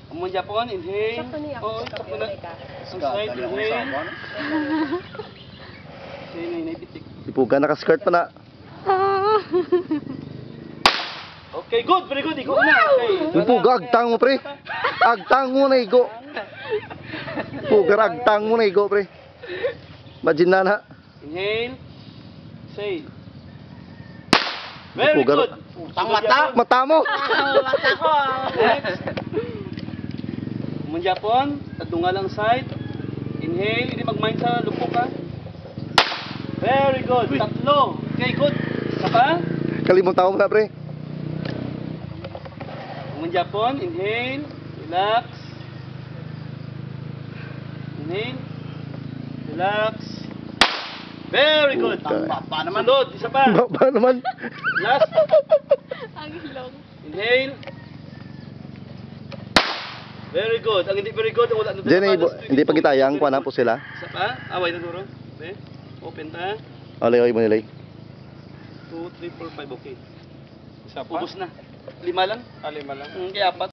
Among Japon, inhale. Sakto niya Oo, ako sa sakto na. kapila. Ang side, inhale. Inhale, naipitik. Ipuga naka-skirt pa na. Okay, good. Very good. Ikaw na. Okay. Ipuga agtang mo pre. Agtang mo na igo. Ipuga agtang mo na igo pre. Imagine na na. Inhale. Say. Very Ipuga. good. Utang mata. Mata mo. Mata ko. Next. Among Japon, tadunga lang side. Inhale, hindi mag-mind sa lupok ha. Very good. Tatlo. Okay, good. Isa pa. Kalimutan mo na pre. Among Japon, inhale. Relax. Inhale. Relax. Very good. Okay. Naman. Sunod, isa pa. Ba naman. Last. Ang ilong. Inhale. Very good. Ang hindi very good, wala na Diyan hindi pa gitayang kuha na po sila. Isa pa. Away na duro. Okay. Open ta. Alay mo nilay. 2, 3, 4, 5. Okay. Isa pa. Ubus na. 5 lang. 5 lang. Kaya 4.